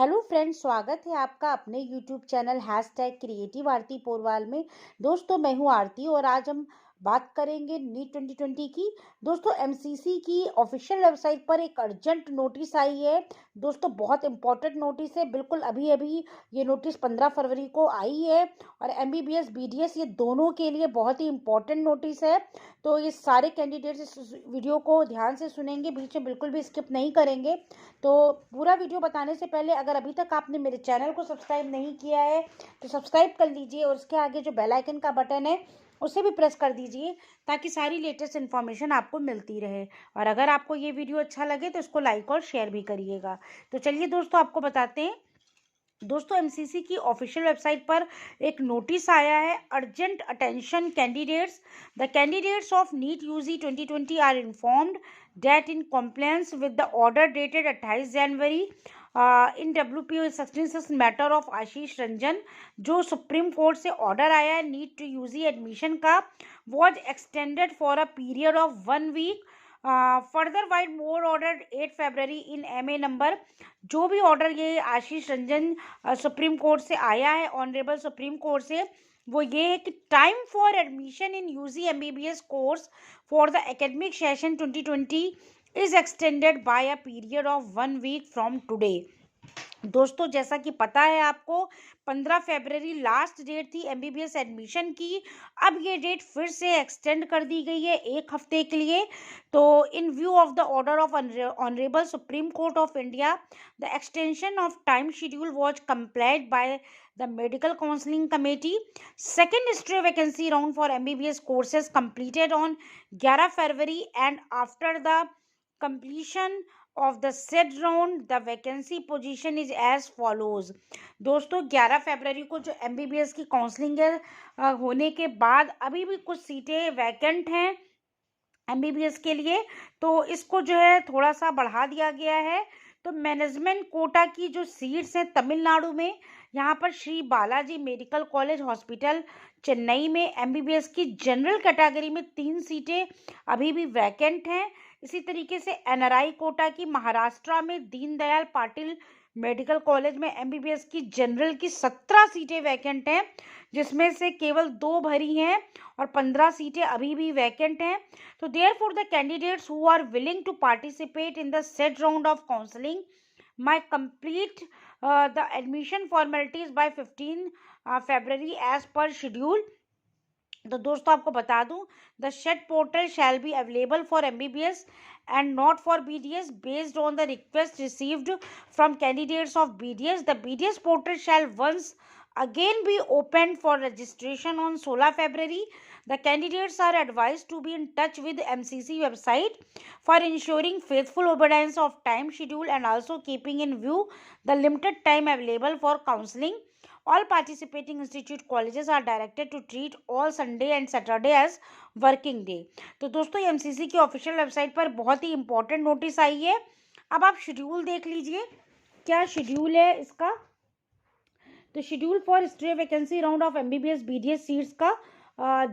Hello friends, स्वागत है आपका अपने यूट्यूब चैनल हैशटैग क्रिएटिव आरती पोरवाल में। दोस्तों, मैं हूं आरती और आज हम बात करेंगे नीट 2020 की। दोस्तों, एमसीसी की ऑफिशियल वेबसाइट पर एक अर्जेंट नोटिस आई है। दोस्तों, बहुत इंपॉर्टेंट नोटिस है। बिल्कुल अभी अभी ये नोटिस 15 फरवरी को आई है और एमबीबीएस बीडीएस ये दोनों के लिए बहुत ही इंपॉर्टेंट नोटिस है। तो ये सारे कैंडिडेट्स इस वीडियो को ध्यान से सुनेंगे, बीच में बिल्कुल भी स्किप नहीं करेंगे। तो पूरा वीडियो बताने से पहले अगर अभी तक आपने मेरे चैनल को सब्सक्राइब नहीं किया है तो सब्सक्राइब कर लीजिए और उसके आगे जो बेल आइकन का बटन है उसे भी प्रेस कर दीजिए ताकि सारी लेटेस्ट इन्फॉर्मेशन आपको मिलती रहे। और अगर आपको ये वीडियो अच्छा लगे तो इसको लाइक और शेयर भी करिएगा। तो चलिए दोस्तों, आपको बताते हैं। दोस्तों, एमसीसी की ऑफिशियल वेबसाइट पर एक नोटिस आया है। Urgent attention candidates, the candidates of NEET UG 2020 are informed that in compliance with the order dated 28 January in WPO 66 matter of Ashish Ranjan, जो सुप्रीम कोर्ट से ऑर्डर आया है नीट टू यूजी एडमिशन का, was extended for a period of 1 week. Further vide more order 8 February in MA number. जो भी order ये आशीष Ranjan supreme Court से आया है, ऑनरेबल सुप्रीम कोर्ट से, वो ये है कि time for admission in UG MBBS course for the academic session 2020 is extended by a period of 1 week from today. दोस्तों, जैसा कि पता है आपको, 15 फरवरी लास्ट डेट थी एमबीबीएस एडमिशन की। अब ये डेट फिर से एक्सटेंड कर दी गई है 1 हफ्ते के लिए। तो in view of the order of honourable supreme court of India, the extension of time schedule was complied by the medical counseling committee. Second history vacancy round for MBBS courses completed on 11 February and after the completion of the said round the vacancy position is as follows. दोस्तों, 11 फरवरी को जो MBBS की counselling होने के बाद अभी भी कुछ सीटें वैकेंट हैं MBBS के लिए, तो इसको जो है थोड़ा सा बढ़ा दिया गया है। तो मैनेजमेंट कोटा की जो सीट्स हैं तमिलनाडु में, यहाँ पर Shri Balaji medical college hospital Chennai में MBBS की जनरल कैटेगरी में 3 सीटें अभी भी वैकेंट हैं। इसी तरीके से NRI कोटा की महाराष्ट्र में दीनदयाल पाटिल मेडिकल कॉलेज में MBBS की जनरल की 17 सीटें वैकेंट हैं, जिसमें से केवल 2 भरी हैं और 15 सीटें अभी भी वैकेंट हैं। तो therefore the candidates who are willing to participate in the said round of counseling might complete the admission formalities by 15 February as per schedule. तो दोस्तों, आपको बता दूं, the said portal shall be available for MBBS and not for BDS based on the request received from candidates of BDS. The BDS portal shall once again be opened for registration on 16 February. The candidates are advised to be in touch with MCC website for ensuring faithful obedience of time schedule and also keeping in view the limited time available for counseling. All participating institute colleges are directed to treat all Sunday and Saturday as working day. तो दोस्तों, MCC की official website पर बहुत ही important notice आई है। अब आप schedule देख लीजिए, क्या शेड्यूल है इसका। तो schedule for history vacancy round of MBBS BDS seats का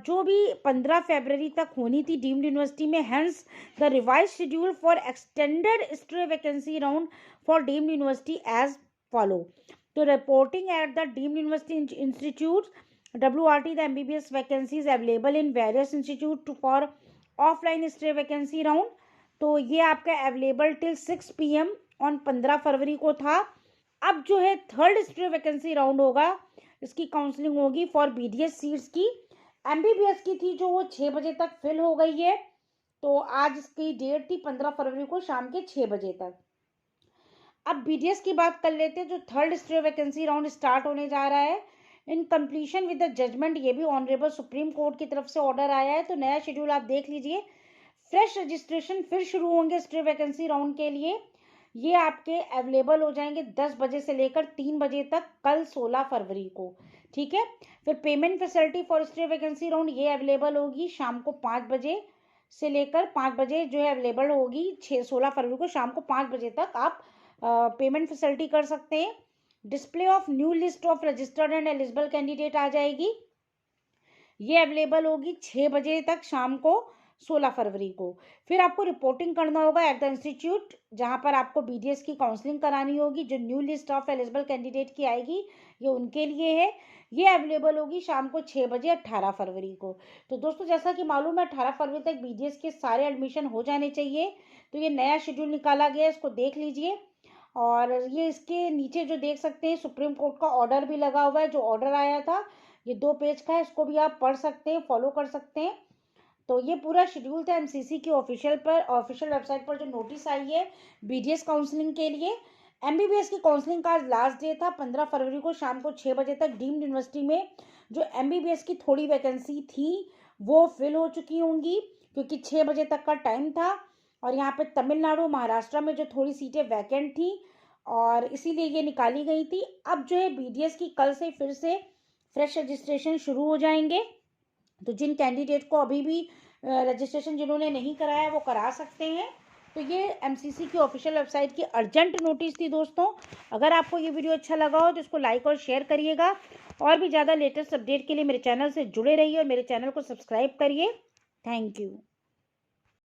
जो भी 15 फरवरी तक होनी थी डीम्ड यूनिवर्सिटी में, hence the revise schedule for extended history vacancy round for deemed university as follow. तो reporting at the deemed university institute WRT, the MBBS vacancies available in various institute for offline history vacancy round। तो ये आपका available till 6 PM on 15 फरवरी को था। अब जो है third history vacancy round होगा, इसकी काउंसलिंग होगी फॉर BDS सीट्स की। MBBS की थी जो वो 6 बजे तक फिल हो गई है। तो आज इसकी डेट थी 15 फरवरी को शाम के 6 बजे तक। अब BDS की बात कर लेते हैं। जो third history vacancy round start होने जा रहा है इन कंप्लीशन विद द जजमेंट, ये भी ऑनरेबल सुप्रीम कोर्ट की तरफ से ऑर्डर आया है। तो नया शेड्यूल आप देख लीजिए। फ्रेश रजिस्ट्रेशन फिर शुरू होंगे हिस्ट्री वैकेंसी राउंड के लिए। ये आपके अवेलेबल हो जाएंगे 10 बजे से लेकर 3 बजे तक कल 16 फरवरी को। ठीक है। फिर payment facility for history vacancy round ये अवेलेबल होगी शाम को 5 बजे से लेकर 5 बजे जो है अवेलेबल होगी 16 फरवरी को शाम को 5 बजे तक आप पेमेंट फैसिलिटी कर सकते हैं। Display of new list of registered and eligible candidate आ जाएगी, ये अवेलेबल होगी 6 बजे तक शाम को 16 फरवरी को। फिर आपको रिपोर्टिंग करना होगा एट द इंस्टीट्यूट, जहाँ पर आपको BDS की काउंसलिंग करानी होगी। जो new list of eligible candidate की आएगी ये उनके लिए है। ये अवेलेबल होगी शाम को 6 बजे 18 फरवरी को। तो दोस्तों जैसा कि मालूम है 18 फरवरी तक BDS के सारे एडमिशन हो जाने चाहिए। तो ये नया शेड्यूल निकाला गया है, इसको देख लीजिए। और ये इसके नीचे जो देख सकते हैं सुप्रीम कोर्ट का ऑर्डर भी लगा हुआ है। जो ऑर्डर आया था ये 2 पेज का है, इसको भी आप पढ़ सकते हैं, फॉलो कर सकते हैं। तो ये पूरा शेड्यूल था MCC की ऑफिशियल वेबसाइट पर जो नोटिस आई है BDS काउंसलिंग के लिए। MBBS की काउंसलिंग का लास्ट डे था 15 फरवरी को शाम को 6 बजे तक। डीम्ड यूनिवर्सिटी में जो MBBS की थोड़ी वैकेंसी थी वो फिल हो चुकी होंगी, क्योंकि 6 बजे तक का टाइम था। और यहाँ पे तमिलनाडु महाराष्ट्र में जो थोड़ी सीटें वैकेंट थी और इसीलिए ये निकाली गई थी। अब जो है BDS की कल से फिर से फ्रेश रजिस्ट्रेशन शुरू हो जाएंगे। तो जिन कैंडिडेट को अभी भी रजिस्ट्रेशन जिन्होंने नहीं कराया वो करा सकते हैं। तो ये MCC की ऑफिशियल वेबसाइट की अर्जेंट नोटिस थी दोस्तों। अगर आपको ये वीडियो अच्छा लगा हो तो इसको लाइक और शेयर करिएगा। और भी ज़्यादा लेटेस्ट अपडेट के लिए मेरे चैनल से जुड़े रहिए और मेरे चैनल को सब्सक्राइब करिए। Thank you.